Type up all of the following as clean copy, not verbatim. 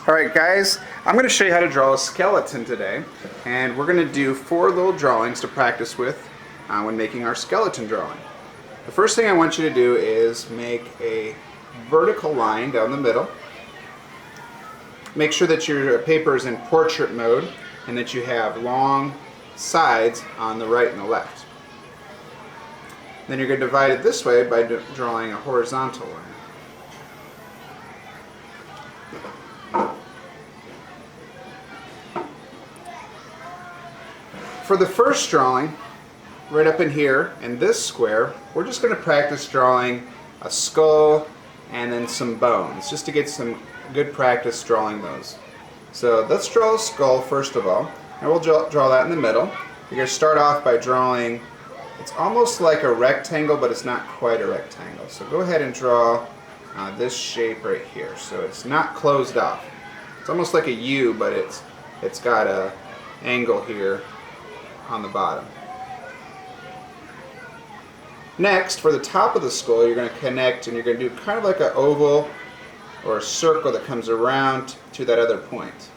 Alright guys, I'm going to show you how to draw a skeleton today, and we're going to do 4 little drawings to practice with when making our skeleton drawing. The first thing I want you to do is make a vertical line down the middle. Make sure that your paper is in portrait mode and that you have long sides on the right and the left. Then you're going to divide it this way by drawing a horizontal line. For the first drawing, right up in here, in this square, we're just going to practice drawing a skull and then some bones, just to get some good practice drawing those. So let's draw a skull first of all, and we'll draw that in the middle. You're going to start off by drawing, it's almost like a rectangle, but it's not quite a rectangle. So go ahead and draw this shape right here. So it's not closed off. It's almost like a U, but it's got a angle here on the bottom. Next, for the top of the skull, you're going to connect and you're going to do kind of like an oval or a circle that comes around to that other point.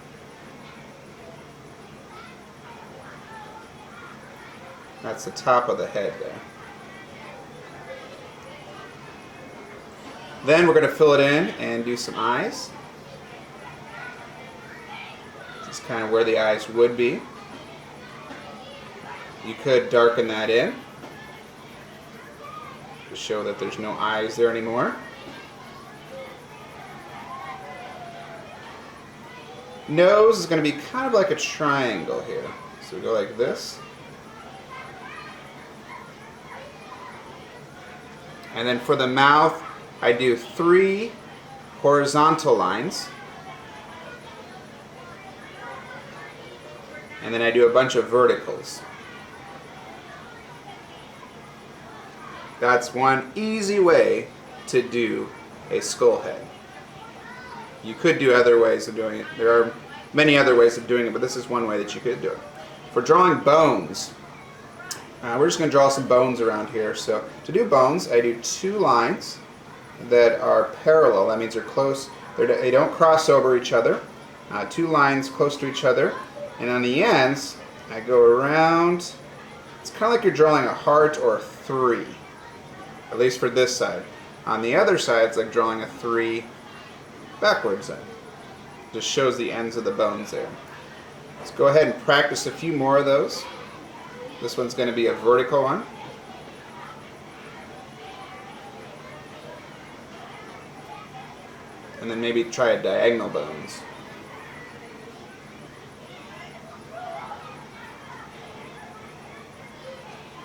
That's the top of the head there. Then we're going to fill it in and do some eyes. This is kind of where the eyes would be. You could darken that in to show that there's no eyes there anymore. Nose is going to be kind of like a triangle here. So we go like this. And then for the mouth, I do 3 horizontal lines. And then I do a bunch of verticals. That's one easy way to do a skull head. You could do other ways of doing it. There are many other ways of doing it, but this is one way that you could do it. For drawing bones, we're just going to draw some bones around here. So to do bones, I do 2 lines that are parallel. That means they're close. They don't cross over each other. 2 lines close to each other. And on the ends, I go around. It's kind of like you're drawing a heart or a 3. At least for this side. On the other side, it's like drawing a 3 backwards in. Just shows the ends of the bones there. Let's go ahead and practice a few more of those. This one's going to be a vertical one. And then maybe try a diagonal bones.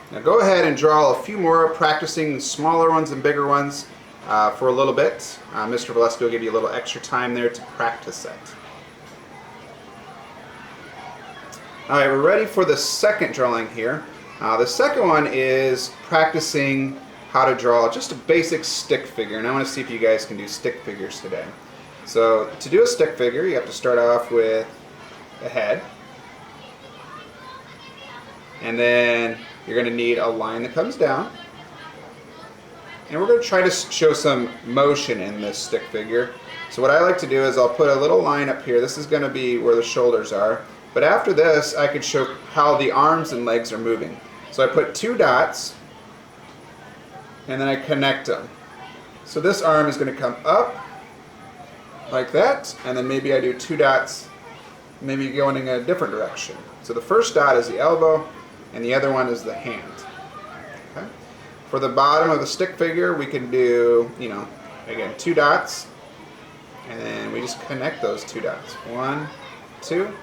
Now go ahead and draw a few more, practicing smaller ones and bigger ones for a little bit. Mr. Valesky will give you a little extra time there to practice that. Alright, we're ready for the second drawing here. The second one is practicing how to draw just a basic stick figure, and I want to see if you guys can do stick figures today. So to do a stick figure, you have to start off with a head, and then you're going to need a line that comes down. And we're going to try to show some motion in this stick figure. So what I like to do is I'll put a little line up here. This is going to be where the shoulders are. But after this, I could show how the arms and legs are moving. So I put 2 dots, and then I connect them. So this arm is going to come up like that, and then maybe I do 2 dots, maybe going in a different direction. So the first dot is the elbow, and the other one is the hand. Okay. For the bottom of the stick figure, we can do, again, 2 dots, and then we just connect those 2 dots. 1, 2,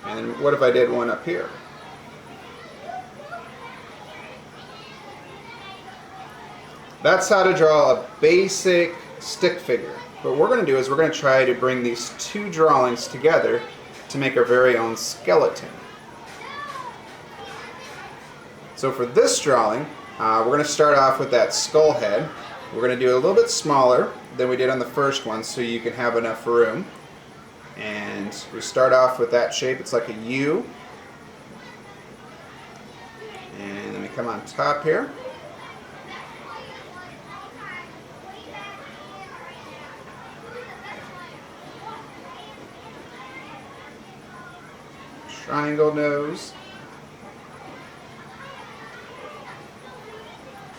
and then what if I did one up here? That's how to draw a basic stick figure. What we're going to do is we're going to try to bring these 2 drawings together to make our very own skeleton. So for this drawing, we're going to start off with that skull head. We're going to do it a little bit smaller than we did on the first one so you can have enough room. And we start off with that shape. It's like a U. And then we come on top here. triangle nose.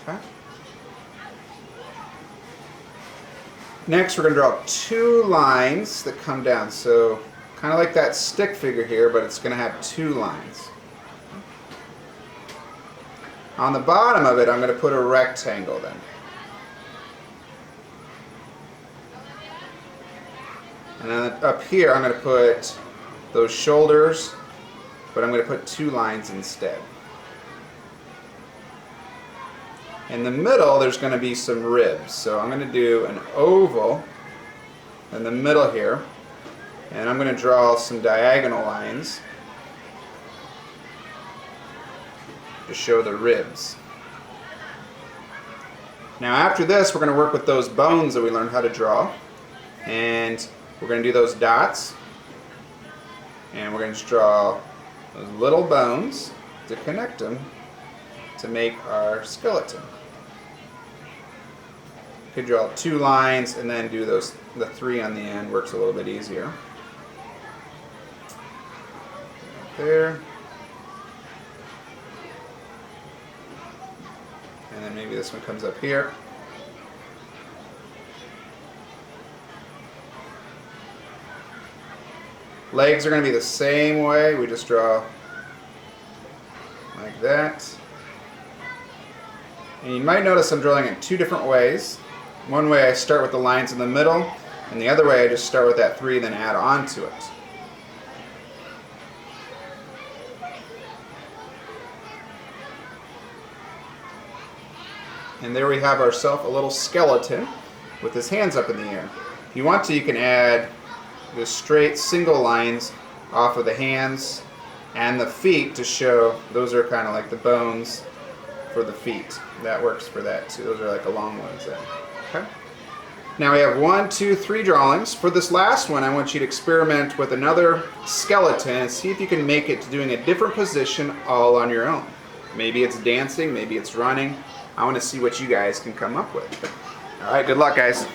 Okay. Next, we're going to draw 2 lines that come down. So, kind of like that stick figure here, but it's going to have 2 lines. On the bottom of it, I'm going to put a rectangle then. And then up here, I'm going to put those shoulders, but I'm going to put 2 lines instead. In the middle, there's going to be some ribs. So I'm going to do an oval in the middle here, and I'm going to draw some diagonal lines to show the ribs. Now after this, we're going to work with those bones that we learned how to draw, and we're going to do those dots, and we're going to just draw those little bones to connect them to make our skeleton. You could draw 2 lines and then do those, the 3 on the end works a little bit easier. There. And then maybe this one comes up here. Legs are going to be the same way. We just draw like that. And you might notice I'm drawing it 2 different ways. One way I start with the lines in the middle, and the other way I just start with that 3 then add on to it. And there we have ourselves a little skeleton with his hands up in the air. If you want to, you can add the straight single lines off of the hands and the feet to show those are kind of like the bones for the feet. That works for that too. Those are like the long ones then. Okay. Now we have 1, 2, 3 drawings. For this last one, I want you to experiment with another skeleton and see if you can make it to doing a different position all on your own. Maybe it's dancing, maybe it's running. I want to see what you guys can come up with. All right, good luck, guys.